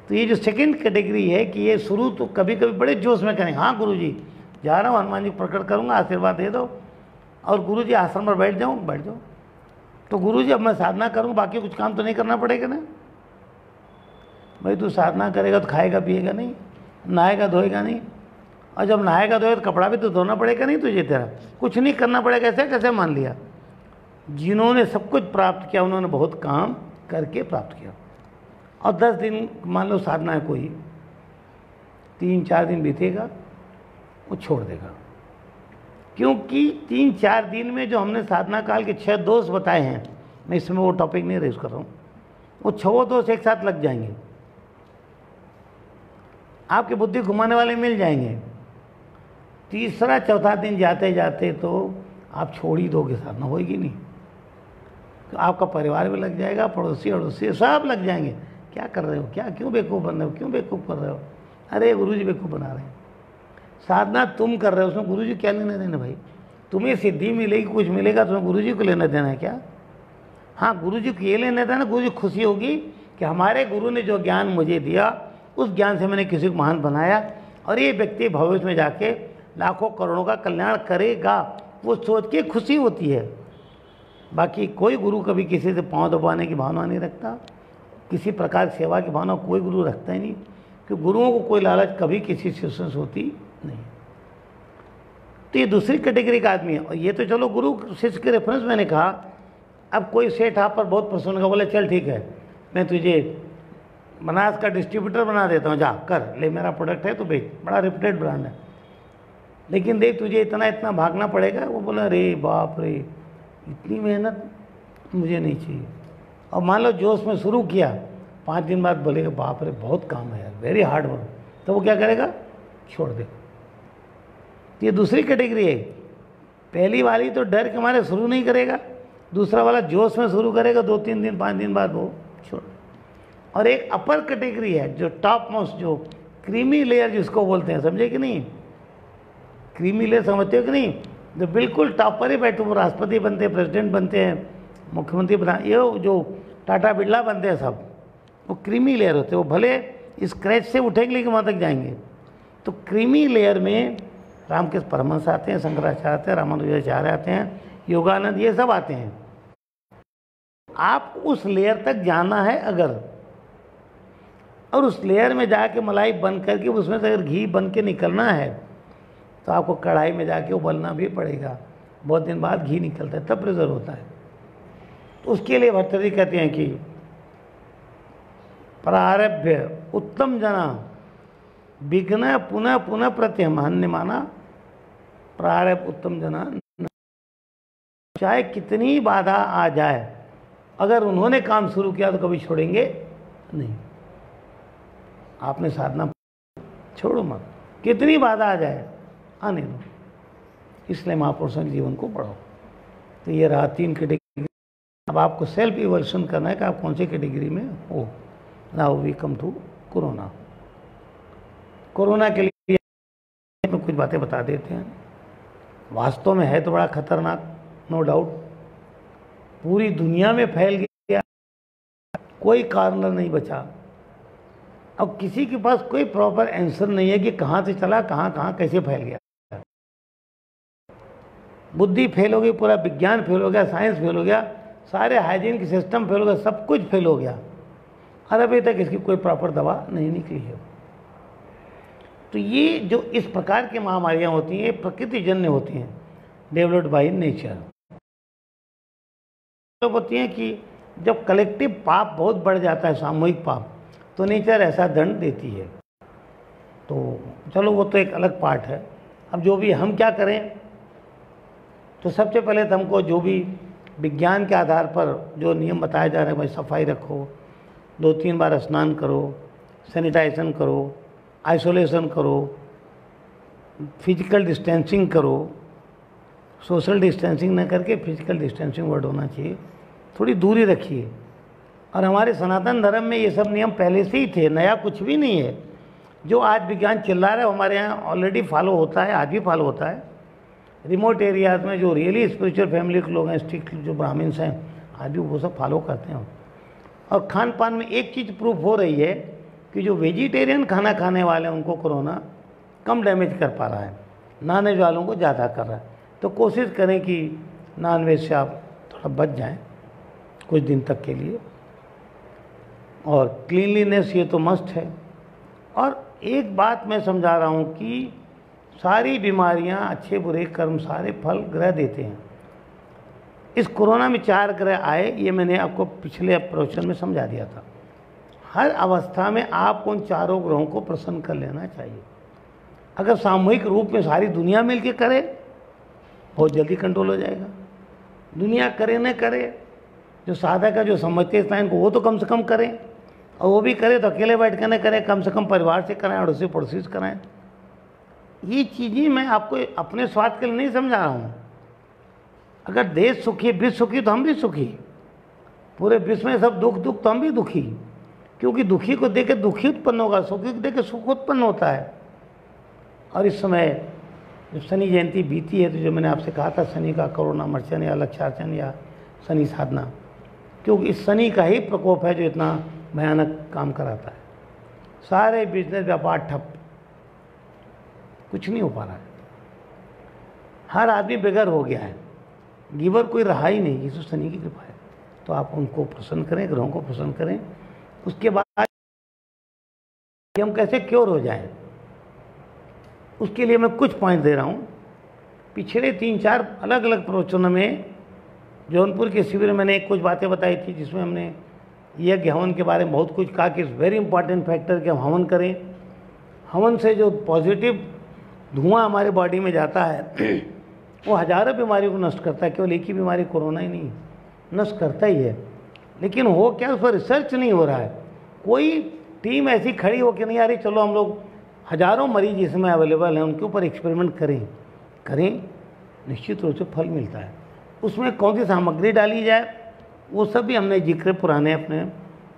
तो ये जो सेकंड कैटेगरी है कि ये शुरू तो कभी कभी बड़े जोश में करेंगे, हाँ गुरुजी जा रहा हूँ, हनुमान जी प्रकट करूँगा, आशीर्वाद दे दो, और गुरुजी आश्रम पर बैठ जाओ। तो गुरुजी अब मैं साधना करूँ, बाकी कुछ काम तो नहीं करना पड़ेगा ना। भाई तू साधना करेगा तो खाएगा पिएगा नहीं, नहाएगा धोएगा नहीं, और जब नहाएगा धोएगा तो कपड़ा भी तो धोना पड़ेगा नहीं तुझे, तेरा कुछ नहीं करना पड़ेगा। ऐसे कैसे मान लिया? जिन्होंने सब कुछ प्राप्त किया उन्होंने बहुत काम करके प्राप्त किया। और 10 दिन मान लो साधना है, कोई 3-4 दिन बीतेगा वो छोड़ देगा, क्योंकि 3-4 दिन में जो हमने साधना काल के 6 दोष बताए हैं, मैं इसमें वो टॉपिक नहीं रेज कर रहा हूँ, वो 6 दोष एक साथ लग जाएंगे, आपकी बुद्धि घुमाने वाले मिल जाएंगे। तीसरा चौथा दिन जाते जाते तो आप छोड़ ही दोगे, साधना होगी नहीं। तो आपका परिवार भी लग जाएगा, पड़ोसी अड़ोसी सब लग जाएंगे। क्या कर रहे हो, क्या क्यों बेवकूफ़ बन रहे हो, क्यों बेवकूफ़ कर रहे हो? अरे गुरुजी बेवकूफ़ बना रहे हैं। साधना तुम कर रहे हो, उसमें गुरुजी क्या लेना देना भाई? तुम्हें सिद्धि मिलेगी, कुछ मिलेगा, तुम्हें गुरुजी को लेना देना है क्या? हाँ, गुरुजी को ये लेना देना, गुरुजी खुशी होगी कि हमारे गुरु ने जो ज्ञान मुझे दिया उस ज्ञान से मैंने किसी को महान बनाया, और ये व्यक्ति भविष्य में जाके लाखों करोड़ों का कल्याण करेगा, वो सोच के खुशी होती है। बाकी कोई गुरु कभी किसी से पाँव दबाने की भावना नहीं रखता, किसी प्रकार सेवा की भावना कोई गुरु रखता ही नहीं, क्योंकि गुरुओं को कोई लालच कभी किसी शिष्य से होती नहीं। तो ये दूसरी कैटेगरी का आदमी है। और ये तो चलो गुरु शिष्य के रेफरेंस मैंने कहा। अब कोई सेठ आप पर बहुत प्रसन्न होगा, बोले चल ठीक है मैं तुझे बनास का डिस्ट्रीब्यूटर बना देता हूँ, जा कर ले, मेरा प्रोडक्ट है तो बेच, बड़ा रेप्यूटेड ब्रांड है, लेकिन देख तुझे इतना भागना पड़ेगा। वो बोला अरे बाप रे, इतनी मेहनत मुझे नहीं चाहिए। और मान लो जोश में शुरू किया, 5 दिन बाद बोलेगा बाप रे बहुत काम है यार, वेरी हार्ड वर्क, तो वो क्या करेगा? छोड़ दे। ये दूसरी कैटेगरी है। पहली वाली तो डर के मारे शुरू नहीं करेगा, दूसरा वाला जोश में शुरू करेगा, 2-3 दिन 5 दिन बाद वो छोड़। और एक अपर कैटेगरी है जो टॉप मोस्ट, जो क्रीमी लेयर जिसको बोलते हैं, समझे कि नहीं? क्रीमी लेयर समझते हो कि नहीं? जो बिल्कुल टॉप पर ही बैठे, वो राष्ट्रपति बनते हैं, प्रेसिडेंट बनते हैं, मुख्यमंत्री बना, ये जो टाटा बिरला बनते हैं सब, वो क्रीमी लेयर होते हैं। वो भले स्क्रैच से उठेंगे लेकिन वहाँ तक जाएंगे। तो क्रीमी लेयर में रामकृष्ण परमहंस आते हैं, शंकराचार्य आते हैं, रामानुजाचार्य आते हैं, योगानंद, ये सब आते हैं। आप उस लेयर तक जाना है अगर, और उस लेयर में जाके मलाई बन करके उसमें से अगर घी बन के निकलना है तो आपको कढ़ाई में जाके उबलना भी पड़ेगा। बहुत दिन बाद घी निकलता है, तब प्रिजर्व होता है। तो उसके लिए भट्टरी कहते हैं कि प्रारभ्य उत्तम जना विघ्न पुनः पुनः प्रत्यहन्य माना। प्रारब्ध उत्तम जना, चाहे कितनी बाधा आ जाए, अगर उन्होंने काम शुरू किया तो कभी छोड़ेंगे नहीं। आपने साधना छोड़ो मत, कितनी बाधा आ जाए आने दो। इसलिए महापुरुषों के जीवन को पढ़ो। तो ये रहा 3 कैटेगरी। अब आपको सेल्फ इवोल्यूशन करना है कि आप कौन सी कैटेगरी में हो। Now we come to corona. Corona के लिए में कुछ बातें बता देते हैं। वास्तव में है तो बड़ा खतरनाक, नो डाउट। पूरी दुनिया में फैल गया, कोई कारण नहीं बचा। अब किसी के पास कोई प्रॉपर आंसर नहीं है कि कहाँ से चला, कहाँ कैसे फैल गया। बुद्धि फेल हो गई, पूरा विज्ञान फेल हो गया, साइंस फेल हो गया, सारे हाइजीन के सिस्टम फेल हो गया, सब कुछ फेल हो गया, और अभी तक इसकी कोई प्रॉपर दवा नहीं निकली है। तो ये जो इस प्रकार की महामारियां होती हैं, प्रकृति जन्य होती हैं, डेवलप्ड बाय नेचर। तो होती हैं कि जब कलेक्टिव पाप बहुत बढ़ जाता है, सामूहिक पाप, तो नेचर ऐसा दंड देती है। तो चलो वो तो एक अलग पार्ट है। अब जो भी हम क्या करें, तो सबसे पहले तो हमको जो भी विज्ञान के आधार पर जो नियम बताए जा रहे हैं, भाई सफाई रखो, 2-3 बार स्नान करो, सैनिटाइजेशन करो, आइसोलेशन करो, फिजिकल डिस्टेंसिंग करो, सोशल डिस्टेंसिंग न करके फिजिकल डिस्टेंसिंग वर्ड होना चाहिए, थोड़ी दूरी रखिए। और हमारे सनातन धर्म में ये सब नियम पहले से ही थे, नया कुछ भी नहीं है। जो आज विज्ञान चिल्ला रहा है वो हमारे यहाँ ऑलरेडी फॉलो होता है, आज भी फॉलो होता है। रिमोट एरियाज़ में जो रियली स्पिरिचुअल फैमिली के लोग हैं, स्ट्रिक्ट जो ब्राह्मण्स हैं, आज भी वो सब फॉलो करते हैं। और खान पान में एक चीज़ प्रूफ हो रही है कि जो वेजिटेरियन खाना खाने वाले हैं उनको कोरोना कम डैमेज कर पा रहा है, नॉन वेज वालों को ज़्यादा कर रहा है। तो कोशिश करें कि नॉन वेज से आप थोड़ा बच जाएं कुछ दिन तक के लिए। और क्लीनलीनेस ये तो मस्ट है। और एक बात मैं समझा रहा हूँ कि सारी बीमारियाँ, अच्छे बुरे कर्म, सारे फल ग्रह देते हैं। इस कोरोना में 4 ग्रह आए, ये मैंने आपको पिछले प्रवचन में समझा दिया था। हर अवस्था में आपको उन चारों ग्रहों को प्रसन्न कर लेना चाहिए। अगर सामूहिक रूप में सारी दुनिया मिलकर करे, बहुत जल्दी कंट्रोल हो जाएगा। दुनिया करे न करे, जो साधक है, जो समझते हैं इनको, वो तो कम से कम करें। और वो भी करे तो अकेले बैठ कर न करें, कम से कम परिवार से कराएं, अड़ोसी पड़ोसी से कराएं। ये चीज़ें मैं आपको अपने स्वार्थ के लिए नहीं समझा रहा हूँ। अगर देश सुखी, विश्व सुखी, तो हम भी सुखी। पूरे विश्व में सब दुख दुख, तो हम भी दुखी। क्योंकि दुखी को देख के दुखी उत्पन्न होगा, सुखी को देख के सुख उत्पन्न होता है। और इस समय जब शनि जयंती बीती है, तो जो मैंने आपसे कहा था, शनि का करुणामर्चन या लक्षार्चन या शनि साधना, क्योंकि इस शनि का ही प्रकोप है जो इतना भयानक काम कराता है। सारे बिजनेस व्यापार ठप, कुछ नहीं हो पा रहा है। हर आदमी बेघर हो गया है, गिवर कोई रहा ही नहीं। ये तो शनि की कृपा है। तो आप उनको प्रसन्न करें, ग्रहों को प्रसन्न करें। उसके बाद हम कैसे क्योर हो जाएं, उसके लिए मैं कुछ पॉइंट दे रहा हूँ। पिछले 3-4 अलग अलग प्रवचनों में जौनपुर के शिविर में मैंने कुछ बातें बताई थी, जिसमें हमने यज्ञ हवन के बारे में बहुत कुछ कहा कि इट्स वेरी इंपॉर्टेंट फैक्टर कि हम हवन करें। हवन से जो पॉजिटिव धुआं हमारे बॉडी में जाता है वो हजारों बीमारियों को नष्ट करता है। केवल एक ही बीमारी कोरोना ही नहीं, नष्ट करता ही है। लेकिन हो क्या, उस पर रिसर्च नहीं हो रहा है। कोई टीम ऐसी खड़ी हो कि नहीं यार चलो हम लोग हजारों मरीज इसमें अवेलेबल हैं, उनके ऊपर एक्सपेरिमेंट करें, निश्चित रूप से फल मिलता है। उसमें कौन सी सामग्री डाली जाए, वो सब भी हमने जिक्र पुराने अपने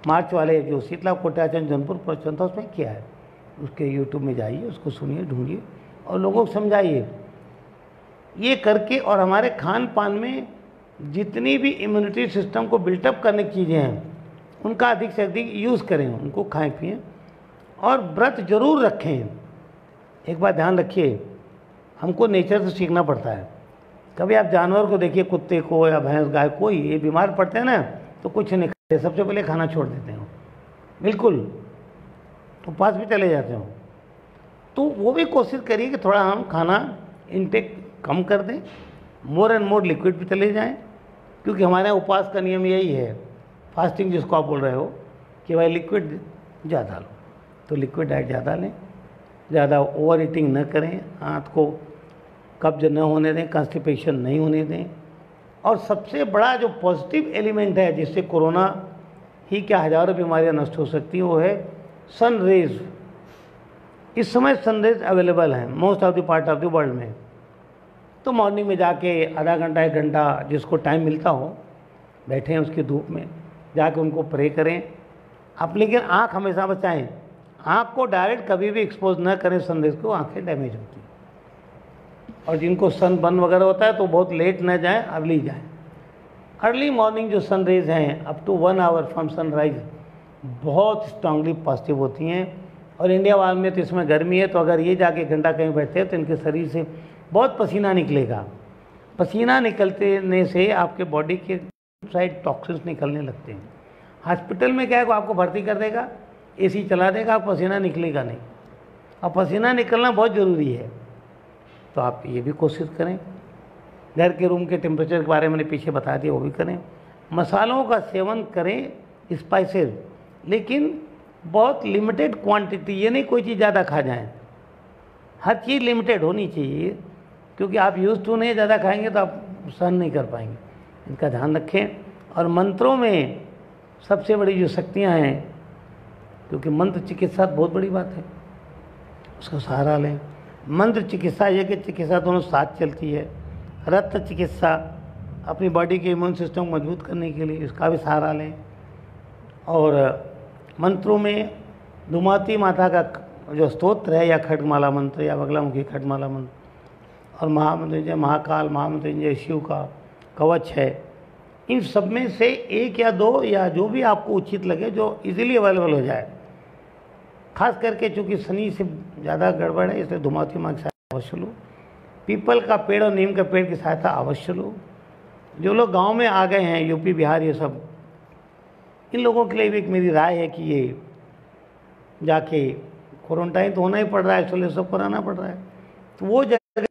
मार्च वाले जो शीतला कोट्याचरण जौनपुर प्रवचन था उसमें किया है। उसके यूट्यूब में जाइए, उसको सुनिए, ढूंढिए और लोगों को समझाइए। ये करके और हमारे खान पान में जितनी भी इम्यूनिटी सिस्टम को बिल्टअप करने की चीज़ें हैं उनका अधिक से अधिक यूज़ करें, उनको खाएं पिएं और व्रत जरूर रखें। एक बात ध्यान रखिए, हमको नेचर से सीखना पड़ता है। कभी आप जानवर को देखिए, कुत्ते को या भैंस गाय, कोई ये बीमार पड़ते हैं ना तो कुछ नहीं खाते, सबसे पहले खाना छोड़ देते हैं, बिल्कुल उपवास भी चले जाते हो। तो वो भी कोशिश करिए कि थोड़ा हम खाना इनटेक कम कर दें, मोर एंड मोर लिक्विड पे चले जाएं। क्योंकि हमारे यहाँ उपवास का नियम यही है, फास्टिंग जिसको आप बोल रहे हो, कि भाई लिक्विड ज़्यादा लो। तो लिक्विड डाइट ज़्यादा लें, ज़्यादा ओवर ईटिंग न करें, हाथ को कब्ज न होने दें, कॉन्स्टिपेशन नहीं होने दें। और सबसे बड़ा जो पॉजिटिव एलिमेंट है जिससे कोरोना ही क्या हजारों बीमारियां नष्ट हो सकती हैं, वो है सन रेज। इस समय सन रेज अवेलेबल हैं most of the part of the world में। तो मॉर्निंग में जाके आधा घंटा 1 घंटा जिसको टाइम मिलता हो, बैठें उसकी धूप में जाके उनको प्रे करें आप। लेकिन आँख हमेशा बचाएं, आँख को डायरेक्ट कभी भी एक्सपोज न करें सन रेज को, आँखें डैमेज होती हैं। और जिनको सन बर्न वगैरह होता है तो बहुत लेट न जाएं, अर्ली जाएं। अर्ली मॉर्निंग जो सन रेज हैं up to 1 hour from sunrise बहुत स्ट्रांगली पॉजिटिव होती हैं। और इंडिया वाल में तो इसमें गर्मी है, तो अगर ये जाके 1 घंटा कहीं बैठते हैं तो इनके शरीर से बहुत पसीना निकलेगा। पसीना निकलने से आपके बॉडी के साइड टॉक्सिन्स निकलने लगते हैं। हॉस्पिटल में क्या है, आपको भर्ती कर देगा, एसी चला देगा, आप पसीना निकलेगा नहीं। और पसीना निकलना बहुत ज़रूरी है, तो आप ये भी कोशिश करें। घर के रूम के टेम्परेचर के बारे में मैंने पीछे बता दिया, वो भी करें। मसालों का सेवन करें, स्पाइसेस, लेकिन बहुत लिमिटेड क्वांटिटी। ये नहीं कोई चीज़ ज़्यादा खा जाएं, हर चीज़ लिमिटेड होनी चाहिए। क्योंकि आप यूज टू नहीं, ज़्यादा खाएंगे तो आप सहन नहीं कर पाएंगे। इनका ध्यान रखें। और मंत्रों में सबसे बड़ी जो शक्तियाँ हैं, क्योंकि मंत्र चिकित्सा बहुत बड़ी बात है, उसका सहारा लें। मंत्र चिकित्सा, यज्ञ चिकित्सा दोनों साथ चलती है। रक्त चिकित्सा अपनी बॉडी के इम्यून सिस्टम को मजबूत करने के लिए, इसका भी सहारा लें। और मंत्रों में धुमावती माता का जो स्तोत्र है या खड्गमाला मंत्र या बगलामुखी खड्गमाला मंत्र और महामृत्युंजय महाकाल महामृत्युंजय शिव का कवच है, इन सब में से एक या दो या जो भी आपको उचित लगे, जो इजीली अवेलेबल हो जाए। खास करके चूँकि शनि से ज़्यादा गड़बड़ है, इसलिए धूमावती माँ की सहायता अवश्य लो। पीपल का पेड़ और नीम के पेड़ की सहायता अवश्य लो। जो लोग गांव में आ गए हैं, यूपी बिहार ये सब, इन लोगों के लिए भी एक मेरी राय है कि ये जाके क्वारंटाइन तो होना ही पड़ रहा है, आइसोलेशन सब कराना पड़ रहा है, तो वो जगह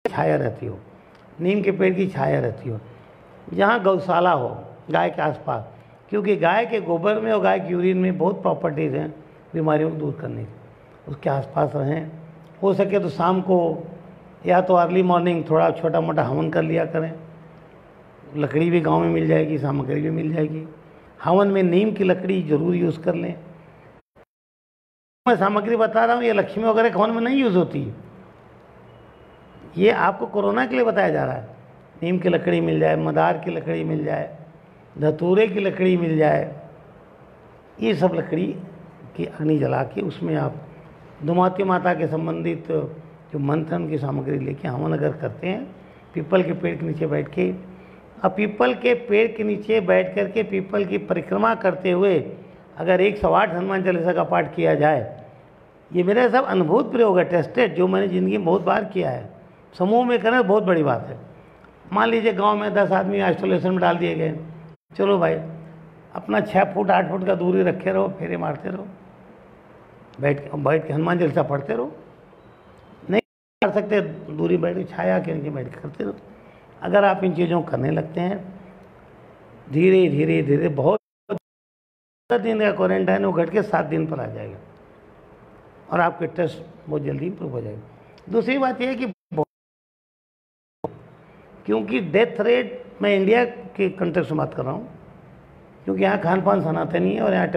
छाया रहती हो, नीम के पेड़ की छाया रहती हो, जहाँ गौशाला हो गाय के आसपास, क्योंकि गाय के गोबर में और गाय की यूरिन में बहुत प्रॉपर्टीज़ हैं बीमारियों को दूर करने की। उसके आसपास रहें। हो सके तो शाम को या तो अर्ली मॉर्निंग थोड़ा छोटा मोटा हवन कर लिया करें। लकड़ी भी गांव में मिल जाएगी, सामग्री भी मिल जाएगी। हवन में नीम की लकड़ी जरूर यूज़ कर लें। मैं सामग्री बता रहा हूँ, ये लक्ष्मी वगैरह हवन में नहीं यूज़ होती, ये आपको कोरोना के लिए बताया जा रहा है। नीम की लकड़ी मिल जाए, मदार की लकड़ी मिल जाए, धतूरे की लकड़ी मिल जाए, ये सब लकड़ी की अग्नि जला के उसमें आप धूमावती माता के संबंधित जो मंथन की सामग्री लेके हवन अगर करते हैं, पीपल के पेड़ के नीचे बैठ के, अब पीपल के पेड़ के नीचे बैठ कर के पीपल की परिक्रमा करते हुए अगर 108 हनुमान चालीसा का पाठ किया जाए, ये मेरा सब अनुभूत प्रयोग है, टेस्टेड, जो मैंने ज़िंदगी में बहुत बार किया है। समूह में करना बहुत बड़ी बात है। मान लीजिए गांव में 10 आदमी आइसोलेशन में डाल दिए गए, चलो भाई अपना 6 फुट 8 फुट का दूरी रखे रहो, फेरे मारते रहो, बैठ के हनुमान चालीसा पढ़ते रहो। नहीं कर सकते दूरी बैठ के छाया के नीचे बैठ के करते रहो। अगर आप इन चीज़ों को करने लगते हैं, धीरे धीरे धीरे बहुत 10 दिन का क्वारंटाइन वो घट के 7 दिन पर आ जाएगा और आपके टेस्ट बहुत जल्दी इम्प्रूव हो जाएगा। दूसरी बात यह है कि क्योंकि डेथ रेट, मैं इंडिया के कंटेक्स्ट में बात कर रहा हूँ, क्योंकि यहाँ खान पान सनातनी है और यहाँ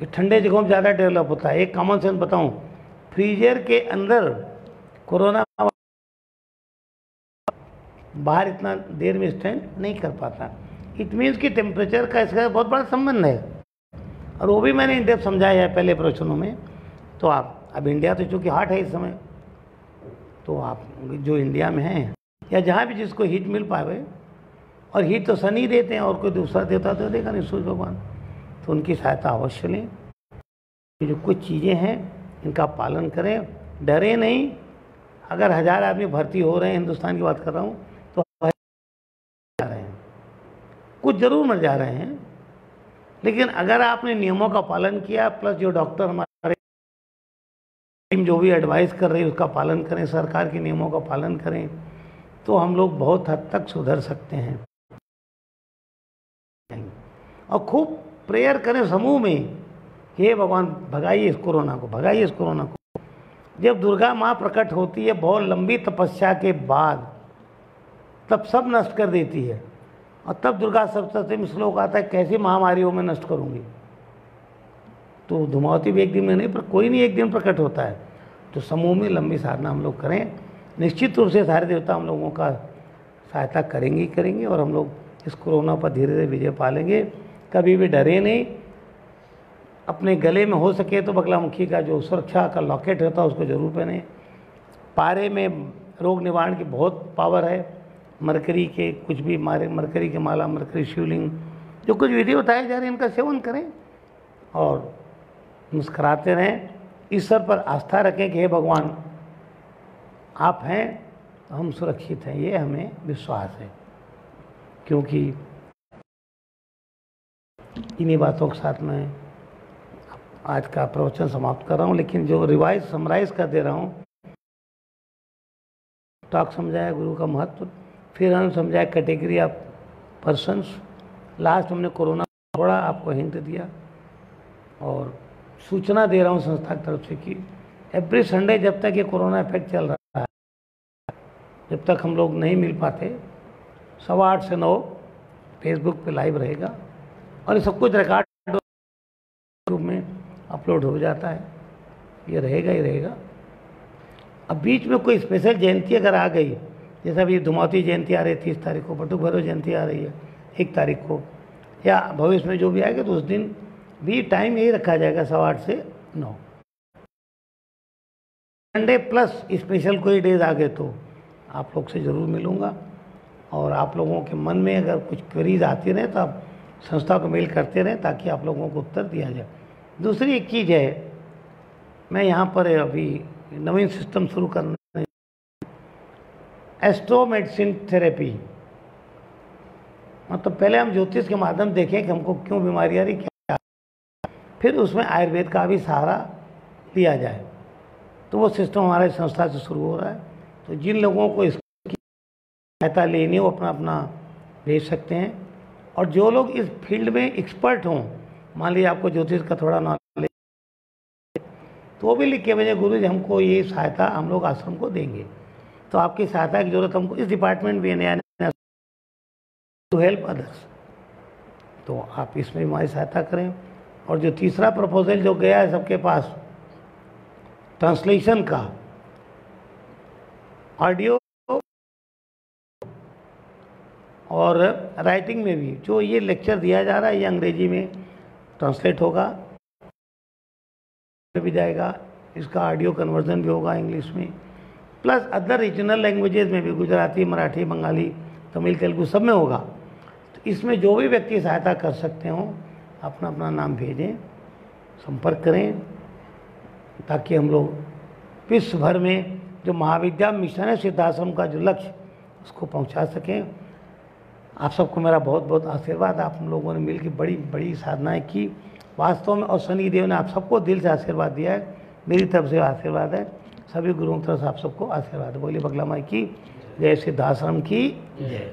ठंडे जगहों में ज़्यादा डेवलप होता है। एक कॉमन सेंस बताऊँ, फ्रीजर के अंदर कोरोना बाहर इतना देर में स्टैंड नहीं कर पाता। इट मीन्स कि टेम्परेचर का इसका बहुत बड़ा संबंध है, और वो भी मैंने इन डेप्थ समझाया है पहले प्रवचनों में। तो आप अब इंडिया तो चूँकि हॉट है इस समय, तो आप जो इंडिया में हैं या जहाँ भी जिसको हीट मिल पाए, और हीट तो शनि देते हैं और कोई दूसरा देवता तो देगा नहीं, सूर्य भगवान, तो उनकी सहायता अवश्य लें। ये जो कुछ चीज़ें हैं इनका पालन करें, डरे नहीं। अगर 1000 आदमी भर्ती हो रहे हैं, हिंदुस्तान की बात कर रहा हूँ, तो जा रहे हैं, कुछ जरूर मर जा रहे हैं, लेकिन अगर आपने नियमों का पालन किया, प्लस जो डॉक्टर हमारे टीम जो भी एडवाइस कर रही है उसका पालन करें, सरकार के नियमों का पालन करें, तो हम लोग बहुत हद तक सुधर सकते हैं। और खूब प्रेयर करें समूह में, हे भगवान भगाइए इस कोरोना को, भगाइए इस कोरोना को। जब दुर्गा माँ प्रकट होती है बहुत लंबी तपस्या के बाद, तब सब नष्ट कर देती है, और तब दुर्गा सप्तशती में श्लोक आता है, कैसी महामारियों में नष्ट करूँगी। तो धूमावती भी एक दिन में नहीं, पर कोई नहीं एक दिन प्रकट होता है। तो समूह में लंबी साधना हम लोग करें, निश्चित रूप से सारे देवता हम लोगों का सहायता करेंगे ही करेंगे, और हम लोग इस कोरोना पर धीरे धीरे विजय पालेंगे। कभी भी डरे नहीं। अपने गले में हो सके तो बगलामुखी का जो सुरक्षा का लॉकेट होता है उसको जरूर पहने। पारे में रोग निवारण की बहुत पावर है। मरकरी के कुछ भी मरकरी के माला, मरकरी शिवलिंग, जो कुछ विधि बताए जा रहे हैं इनका सेवन करें और मुस्कुराते रहें। ईश्वर पर आस्था रखें कि हे भगवान आप हैं तो हम सुरक्षित हैं, ये हमें विश्वास है। क्योंकि इन्हीं बातों के साथ मैं आज का प्रवचन समाप्त कर रहा हूँ, लेकिन जो रिवाइज समराइज कर दे रहा हूँ, टॉक समझाया गुरु का महत्व, फिर हमने समझाया कैटेगरी ऑफ पर्सन्स, लास्ट हमने कोरोना थोड़ा आपको हिंट दिया, और सूचना दे रहा हूँ संस्था की तरफ से कि एवरी संडे जब तक ये कोरोना इफेक्ट चल रहा है, जब तक हम लोग नहीं मिल पाते, 8:15 से 9 फेसबुक पे लाइव रहेगा, और ये सब कुछ रिकॉर्ड यूट्यूब में अपलोड हो जाता है, ये रहेगा ही रहेगा। अब बीच में कोई स्पेशल जयंती अगर आ गई, जैसा अभी धूमावती जयंती आ रही है 30 तारीख को, बटुक भैरव जयंती आ रही है 1 तारीख को, या भविष्य में जो भी आएगा, तो उस दिन भी टाइम यही रखा जाएगा 8:15 से 9। संडे प्लस स्पेशल कोई डेज आ गए तो आप लोग से ज़रूर मिलूँगा, और आप लोगों के मन में अगर कुछ क्वेरीज आती रहे तो आप संस्था को मेल करते रहें ताकि आप लोगों को उत्तर दिया जाए। दूसरी एक चीज़ है, मैं यहाँ पर अभी नवीन सिस्टम शुरू करना, एस्ट्रो मेडिसिन थेरेपी, मतलब पहले हम ज्योतिष के माध्यम देखें कि हमको क्यों बीमारी आ रही, क्या, फिर उसमें आयुर्वेद का भी सहारा लिया जाए। तो वो सिस्टम हमारे संस्था से शुरू हो रहा है। तो जिन लोगों को इसकी सहायता लेनी है वो अपना अपना भेज सकते हैं, और जो लोग इस फील्ड में एक्सपर्ट हों, मान लीजिए आपको ज्योतिष का थोड़ा नॉलेज, तो वो भी लिख के भेजें, गुरु जी हमको ये सहायता हम लोग आश्रम को देंगे। तो आपकी सहायता की जरूरत हमको इस डिपार्टमेंट में नया टू हेल्प अदर्स, तो आप इसमें हमारी सहायता करें। और जो तीसरा प्रपोजल जो गया है सबके पास, ट्रांसलेशन का, ऑडियो और राइटिंग में भी जो ये लेक्चर दिया जा रहा है, ये अंग्रेजी में ट्रांसलेट होगा, भी जाएगा, इसका ऑडियो कन्वर्जन भी होगा इंग्लिश में, प्लस अदर रीजनल लैंग्वेजेस में भी, गुजराती, मराठी, बंगाली, तमिल, तेलुगु सब में होगा। तो इसमें जो भी व्यक्ति सहायता कर सकते हों अपना अपना नाम भेजें, संपर्क करें, ताकि हम लोग विश्व भर में जो महाविद्या मिशन है सिद्धाश्रम का जो लक्ष्य, उसको पहुंचा सकें। आप सबको मेरा बहुत बहुत आशीर्वाद। आप लोगों ने मिलकर बड़ी बड़ी साधनाएं की वास्तव में, और शनि देव ने आप सबको दिल से आशीर्वाद दिया है। मेरी तरफ से आशीर्वाद है, सभी गुरुओं की तरफ से आप सबको आशीर्वाद है। बोलिए बगला माई की जय, सिद्धाश्रम की जय।